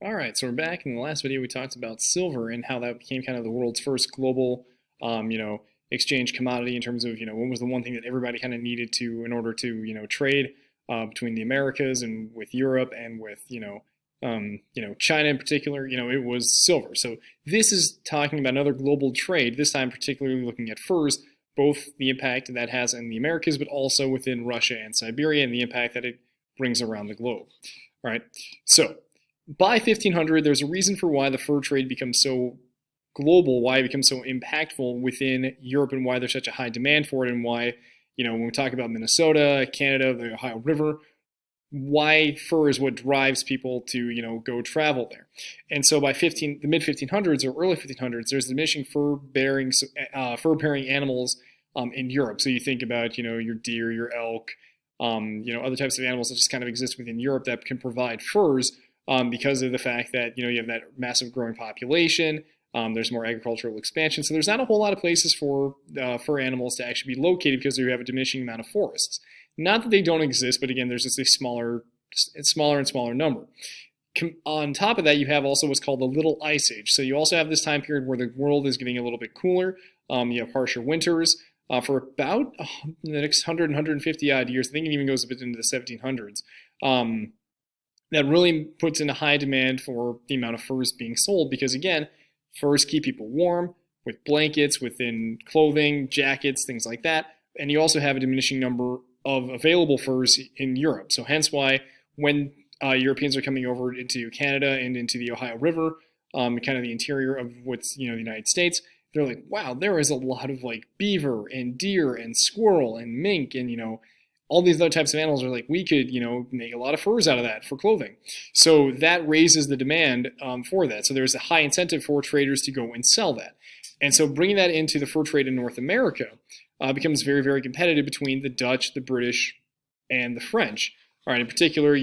All right, so we're back. In the last video, we talked about silver and how that became kind of the world's first global, exchange commodity in terms of, what was the one thing that everybody kind of needed to in order to, trade between the Americas and with Europe and with, China in particular. It was silver. So this is talking about another global trade. This time, particularly looking at furs, both the impact that has in the Americas, but also within Russia and Siberia, and the impact that it brings around the globe. All right, so by 1500, there's a reason for why the fur trade becomes so global, why it becomes so impactful within Europe, and why there's such a high demand for it, and why, when we talk about Minnesota, Canada, the Ohio River, why fur is what drives people to, go travel there. And so by the mid 1500s or early 1500s, there's diminishing fur bearing animals in Europe. So you think about, your deer, your elk, other types of animals that just kind of exist within Europe that can provide furs because of the fact that you have that massive growing population. There's more agricultural expansion, so there's not a whole lot of places for animals to actually be located because you have a diminishing amount of forests. Not that they don't exist, but again, there's just a smaller and smaller number. On top of that, you have also what's called the Little Ice Age. So you also have this time period where the world is getting a little bit cooler. You have harsher winters for about the next 100, 150 odd years. I think it even goes a bit into the 1700s. That really puts in a high demand for the amount of furs being sold because, again, furs keep people warm with blankets, within clothing, jackets, things like that. And you also have a diminishing number of available furs in Europe. So hence why when Europeans are coming over into Canada and into the Ohio River, kind of the interior of what's, the United States, they're like, wow, there is a lot of like beaver and deer and squirrel and mink and, all these other types of animals are like, we could, make a lot of furs out of that for clothing. So that raises the demand for that. So there's a high incentive for traders to go and sell that. And so bringing that into the fur trade in North America becomes very, very competitive between the Dutch, the British, and the French. All right, in particular,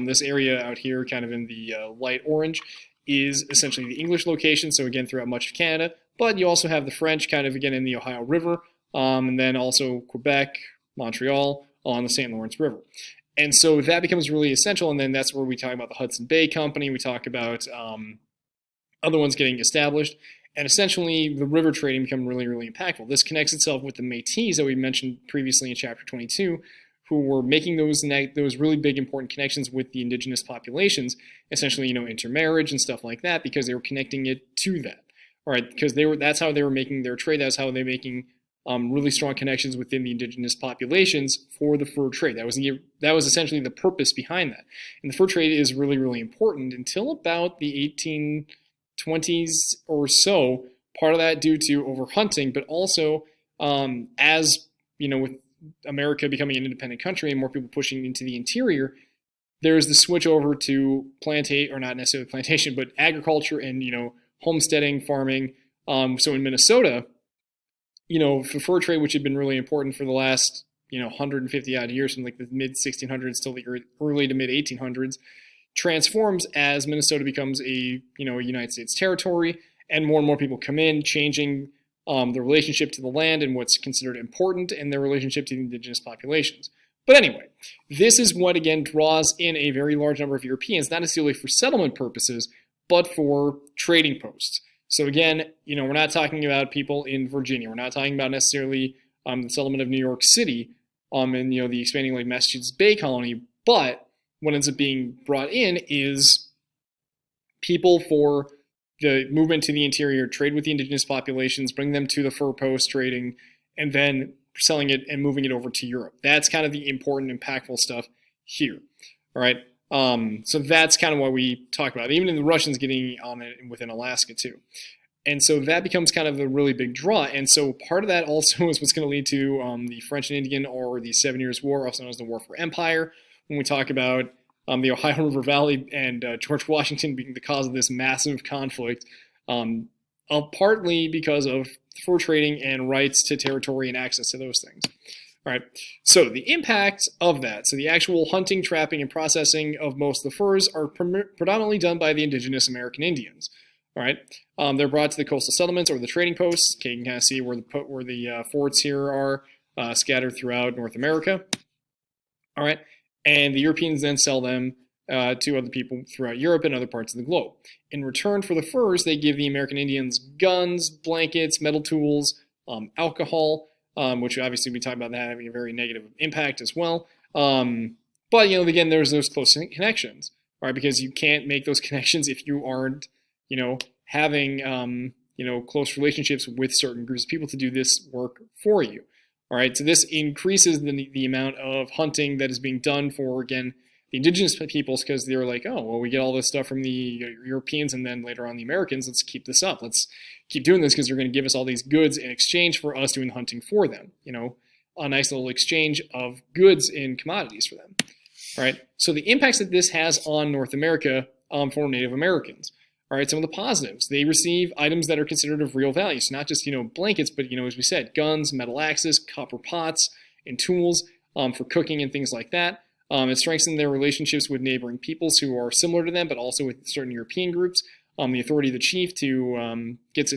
this area out here, kind of in the light orange, is essentially the English location. So again, throughout much of Canada, but you also have the French, kind of again in the Ohio River, and then also Quebec, Montreal, on the St. Lawrence River. And so that becomes really essential. And then that's where we talk about the Hudson Bay Company. We talk about other ones getting established. And essentially, the river trading become really, really impactful. This connects itself with the Métis that we mentioned previously in Chapter 22, who were making those really big, important connections with the indigenous populations, essentially, intermarriage and stuff like that, because they were connecting it to that. All right, because that's how they were making their trade. That's how they were making really strong connections within the indigenous populations for the fur trade. That was essentially the purpose behind that. And the fur trade is really, really important until about the 1820s or so. Part of that due to overhunting, but also as with America becoming an independent country and more people pushing into the interior, there's the switch over to or not necessarily plantation, but agriculture and homesteading, farming. So in Minnesota, for fur trade, which had been really important for the last, 150 odd years from like the mid 1600s till the early to mid 1800s, transforms as Minnesota becomes a United States territory, and more people come in, changing the relationship to the land and what's considered important, and their relationship to the indigenous populations. But anyway, this is what again draws in a very large number of Europeans, not necessarily for settlement purposes, but for trading posts. So again, we're not talking about people in Virginia. We're not talking about necessarily the settlement of New York City and the expanding like Massachusetts Bay Colony. But what ends up being brought in is people for the movement to the interior, trade with the indigenous populations, bring them to the fur post trading, and then selling it and moving it over to Europe. That's kind of the important, impactful stuff here. All right. So that's kind of what we talk about, even in the Russians getting on it within Alaska too. And so that becomes kind of a really big draw. And so part of that also is what's going to lead to the French and Indian, or the 7 Years' War, also known as the War for Empire, when we talk about the Ohio River Valley and George Washington being the cause of this massive conflict, partly because of fur trading and rights to territory and access to those things. All right, so the impact of that, so the actual hunting, trapping, and processing of most of the furs are predominantly done by the indigenous American Indians. All right, they're brought to the coastal settlements or the trading posts. Okay, you can kind of see where the forts here are scattered throughout North America. All right, and the Europeans then sell them to other people throughout Europe and other parts of the globe. In return for the furs, they give the American Indians guns, blankets, metal tools, alcohol, which obviously we talked about that having a very negative impact as well. But, again, there's those close connections, right? Because you can't make those connections if you aren't, having, close relationships with certain groups of people to do this work for you. All right, so this increases the amount of hunting that is being done for, again, the indigenous peoples, because they're like, oh, well, we get all this stuff from the Europeans and then later on the Americans. Let's keep this up. Let's keep doing this because they're going to give us all these goods in exchange for us doing the hunting for them. A nice little exchange of goods and commodities for them. All right, so the impacts that this has on North America for Native Americans. All right, some of the positives. They receive items that are considered of real value. So not just, blankets, but, as we said, guns, metal axes, copper pots, and tools for cooking and things like that. It strengthens their relationships with neighboring peoples who are similar to them, but also with certain European groups. The authority of the chief gets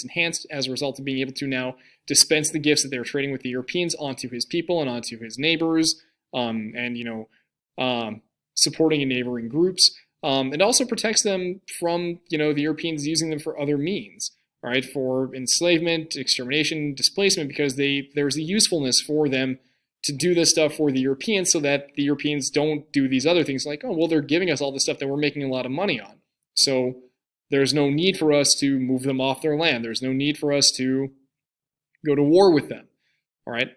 enhanced as a result of being able to now dispense the gifts that they're trading with the Europeans onto his people and onto his neighbors, supporting in neighboring groups. It also protects them from, the Europeans using them for other means, right? For enslavement, extermination, displacement, because there's a usefulness for them to do this stuff for the Europeans so that the Europeans don't do these other things like, oh, well, they're giving us all this stuff that we're making a lot of money on. So there's no need for us to move them off their land. There's no need for us to go to war with them, all right?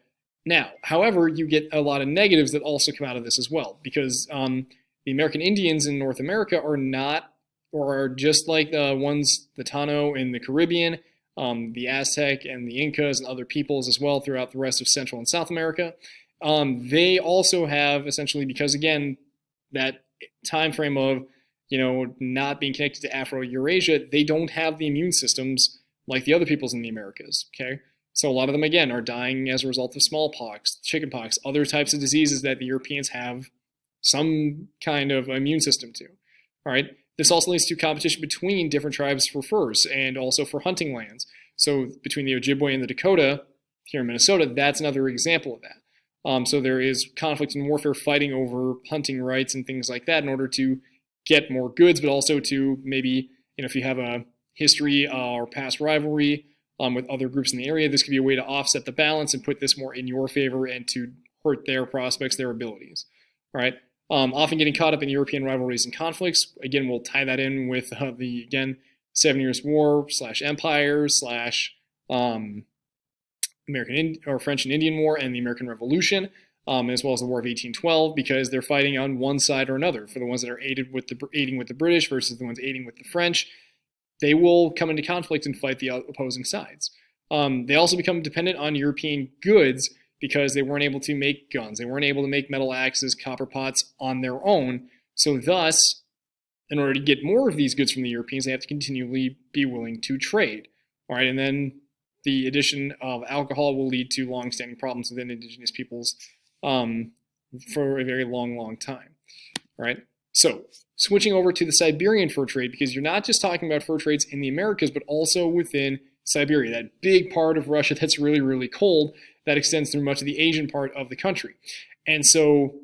Now, however, you get a lot of negatives that also come out of this as well, because the American Indians in North America are just like the ones, the Tano in the Caribbean, the Aztec and the Incas and other peoples as well throughout the rest of Central and South America. They also have essentially, because again, that time frame of, not being connected to Afro-Eurasia, they don't have the immune systems like the other peoples in the Americas, okay? So a lot of them, again, are dying as a result of smallpox, chickenpox, other types of diseases that the Europeans have some kind of immune system to, all right? This also leads to competition between different tribes for furs and also for hunting lands. So between the Ojibwe and the Dakota here in Minnesota, that's another example of that. So there is conflict and warfare fighting over hunting rights and things like that in order to get more goods, but also to maybe, if you have a history or past rivalry with other groups in the area, this could be a way to offset the balance and put this more in your favor and to hurt their prospects, their abilities, all right? Often getting caught up in European rivalries and conflicts. Again, we'll tie that in with the 7 Years' War / Empire / American or French and Indian War and the American Revolution, as well as the War of 1812, because they're fighting on one side or another. For the ones that are aiding with the British versus the ones aiding with the French, they will come into conflict and fight the opposing sides. They also become dependent on European goods because they weren't able to make guns. They weren't able to make metal axes, copper pots on their own. So thus, in order to get more of these goods from the Europeans, they have to continually be willing to trade. All right, and then the addition of alcohol will lead to long-standing problems within indigenous peoples for a very long, long time. All right, so switching over to the Siberian fur trade, because you're not just talking about fur trades in the Americas, but also within Siberia, that big part of Russia that's really, really cold, that extends through much of the Asian part of the country. And so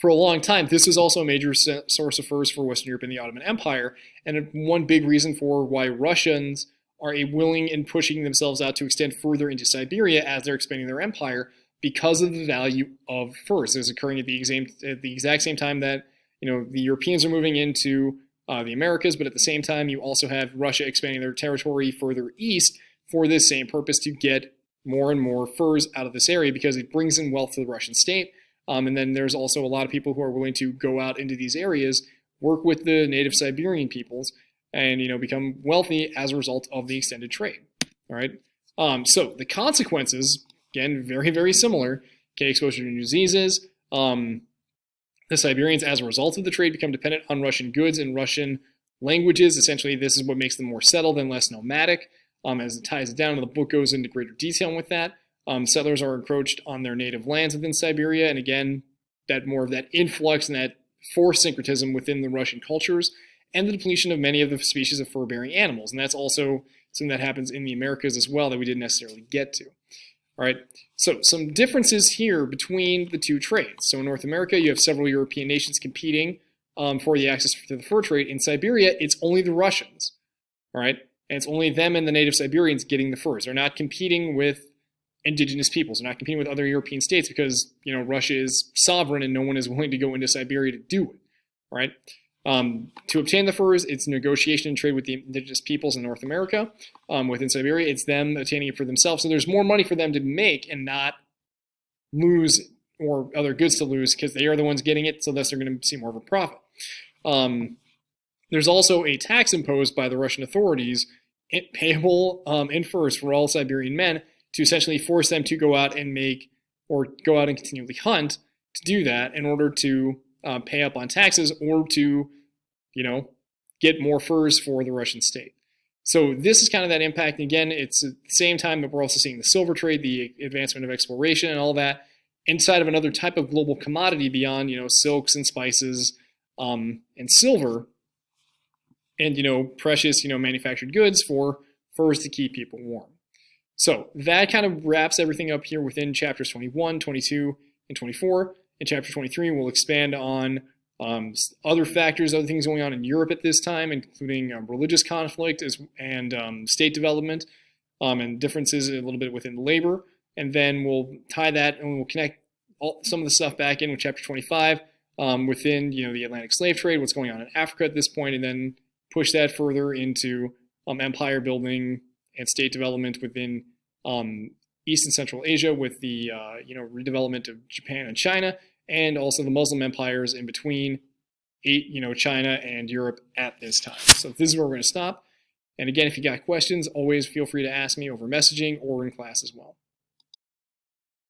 for a long time, this was also a major source of furs for Western Europe and the Ottoman Empire, and one big reason for why Russians are willing and pushing themselves out to extend further into Siberia as they're expanding their empire, because of the value of furs. It was occurring at the exact same time that the Europeans are moving into the Americas, but at the same time, you also have Russia expanding their territory further east for this same purpose, to get more and more furs out of this area because it brings in wealth to the Russian state. And then there's also a lot of people who are willing to go out into these areas, work with the native Siberian peoples, and become wealthy as a result of the extended trade. All right. So the consequences, again, very, very similar. Okay, exposure to diseases. The Siberians, as a result of the trade, become dependent on Russian goods and Russian languages. Essentially, this is what makes them more settled and less nomadic. As it ties it down, and the book goes into greater detail with that. Settlers are encroached on their native lands within Siberia, and again, that more of that influx and that forced syncretism within the Russian cultures, and the depletion of many of the species of fur-bearing animals. And that's also something that happens in the Americas as well that we didn't necessarily get to. All right. So some differences here between the two trades. So in North America, you have several European nations competing for the access to the fur trade. In Siberia, it's only the Russians. All right. And it's only them and the native Siberians getting the furs. They're not competing with indigenous peoples. They're not competing with other European states because, Russia is sovereign and no one is willing to go into Siberia to do it. All right. To obtain the furs, it's negotiation and trade with the indigenous peoples in North America. Within Siberia, it's them obtaining it for themselves. So there's more money for them to make and not lose, or other goods to lose, because they are the ones getting it, so thus they're going to see more of a profit. There's also a tax imposed by the Russian authorities, payable in furs for all Siberian men, to essentially force them to go out and go out and continually hunt to do that in order to pay up on taxes or to, get more furs for the Russian state. So this is kind of that impact. And again, it's at the same time that we're also seeing the silver trade, the advancement of exploration and all that inside of another type of global commodity beyond, silks and spices and silver and, precious, manufactured goods for furs to keep people warm. So that kind of wraps everything up here within chapters 21, 22, and 24. In chapter 23, we'll expand on other factors, other things going on in Europe at this time, including religious conflict and state development and differences a little bit within labor. And then we'll tie that and we'll connect some of the stuff back in with chapter 25 within the Atlantic slave trade, what's going on in Africa at this point, and then push that further into empire building and state development within East and Central Asia with the redevelopment of Japan and China, and also the Muslim empires in between China and Europe at this time. So this is where we're going to stop. And again, if you got questions, always feel free to ask me over messaging or in class as well.